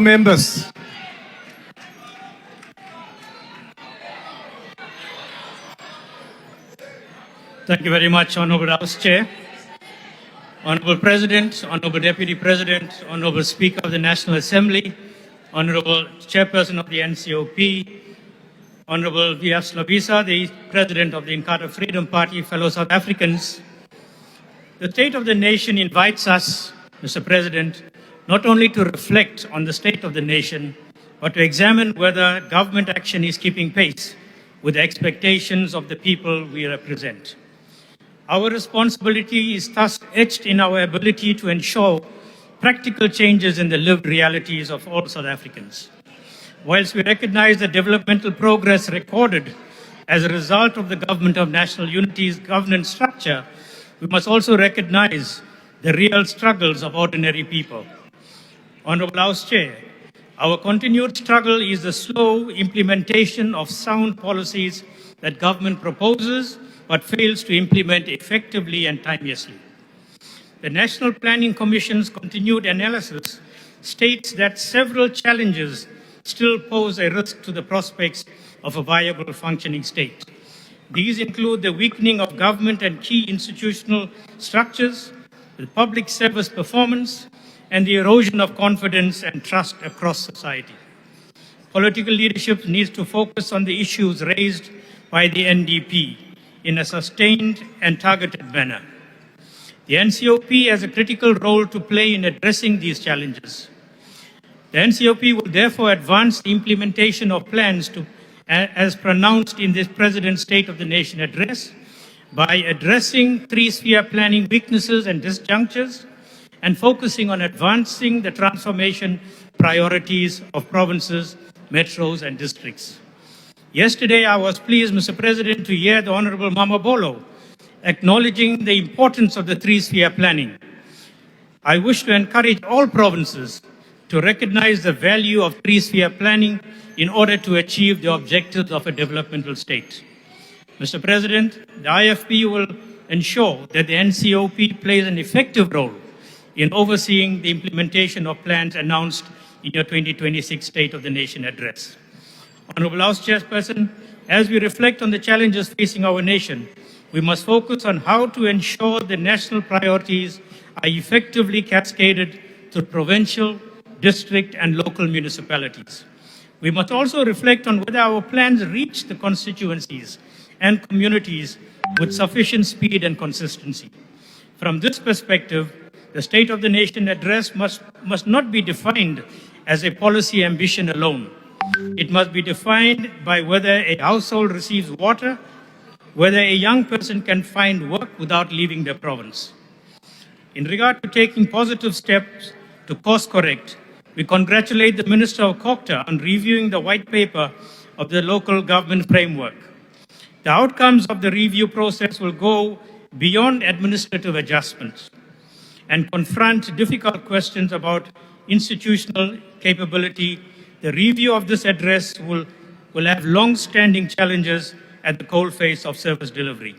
Members. Thank you very much, Honourable House Chair. Honourable President, Honourable Deputy President, Honourable Speaker of the National Assembly, Honourable Chairperson of the NCOP, Honourable V.F. Slovisa, the President of the Inkatha Freedom Party, fellow South Africans. The state of the nation invites us, Mr. President, not only to reflect on the state of the nation, but to examine whether government action is keeping pace with the expectations of the people we represent. Our responsibility is thus etched in our ability to ensure practical changes in the lived realities of all South Africans. Whilst we recognize the developmental progress recorded as a result of the Government of National Unity's governance structure, we must also recognize the real struggles of ordinary people. Honourable House Chair, our continued struggle is the slow implementation of sound policies that government proposes but fails to implement effectively and timeously. The National Planning Commission's continued analysis states that several challenges still pose a risk to the prospects of a viable functioning state. These include the weakening of government and key institutional structures, the public service performance, and the erosion of confidence and trust across society. Political leadership needs to focus on the issues raised by the NDP in a sustained and targeted manner. The NCOP has a critical role to play in addressing these challenges. The NCOP will therefore advance the implementation of plans as pronounced in this President's State of the Nation address by addressing three-sphere planning weaknesses and disjunctures and focusing on advancing the transformation priorities of provinces, metros, and districts. Yesterday, I was pleased, Mr. President, to hear the Honourable Mamabolo acknowledging the importance of the three-sphere planning. I wish to encourage all provinces to recognize the value of three-sphere planning in order to achieve the objectives of a developmental state. Mr. President, the IFP will ensure that the NCOP plays an effective role in overseeing the implementation of plans announced in your 2026 State of the Nation address. Honourable House Chairperson, as we reflect on the challenges facing our nation, we must focus on how to ensure the national priorities are effectively cascaded to provincial, district, and local municipalities. We must also reflect on whether our plans reach the constituencies and communities with sufficient speed and consistency. From this perspective, the State of the Nation address must not be defined as a policy ambition alone. It must be defined by whether a household receives water, whether a young person can find work without leaving the province. In regard to taking positive steps to course correct, we congratulate the Minister of Kokta on reviewing the white paper of the local government framework. The outcomes of the review process will go beyond administrative adjustments and confront difficult questions about institutional capability. The review of this address will have long-standing challenges at the coalface of service delivery.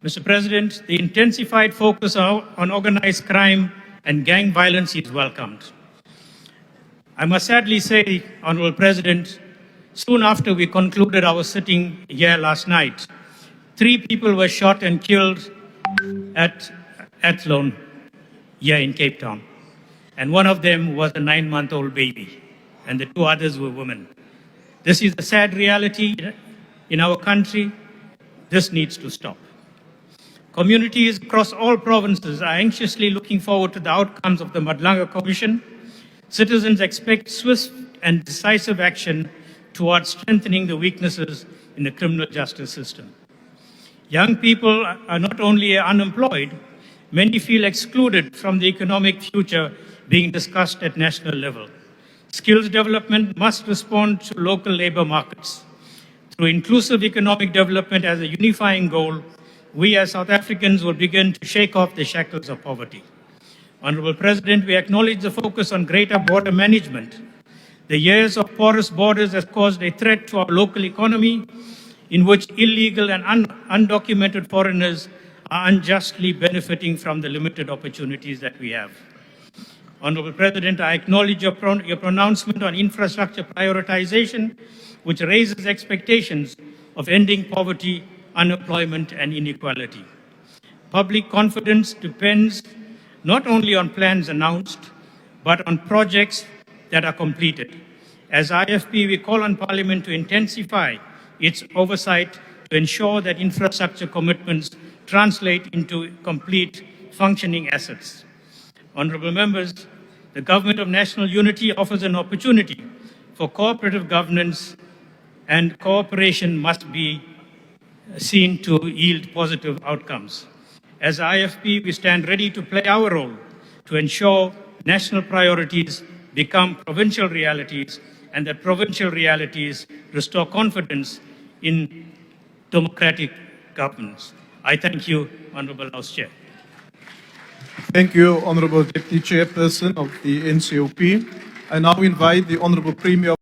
Mr. President, the intensified focus on organized crime and gang violence is welcomed. I must sadly say, Honourable President, soon after we concluded our sitting here last night, 3 people were shot and killed at Athlone here in Cape Town. And one of them was a 9-month-old baby, and the 2 others were women. This is a sad reality in our country. This needs to stop. Communities across all provinces are anxiously looking forward to the outcomes of the Madlanga Commission. Citizens expect swift and decisive action towards strengthening the weaknesses in the criminal justice system. Young people are not only unemployed, many feel excluded from the economic future being discussed at national level. Skills development must respond to local labor markets. Through inclusive economic development as a unifying goal, we as South Africans will begin to shake off the shackles of poverty. Honourable President, we acknowledge the focus on greater border management. The years of porous borders has caused a threat to our local economy, in which illegal and undocumented foreigners are unjustly benefiting from the limited opportunities that we have. Honorable President, I acknowledge your pronouncement on infrastructure prioritization, which raises expectations of ending poverty, unemployment, and inequality. Public confidence depends not only on plans announced, but on projects that are completed. As IFP, we call on Parliament to intensify its oversight to ensure that infrastructure commitments translate into complete functioning assets. Honourable members, the Government of National Unity offers an opportunity for cooperative governance, and cooperation must be seen to yield positive outcomes. As IFP, we stand ready to play our role to ensure national priorities become provincial realities and that provincial realities restore confidence in democratic governance. I thank you, Honourable House Chair. Thank you, Honourable Deputy Chairperson of the NCOP. I now invite the Honourable Premier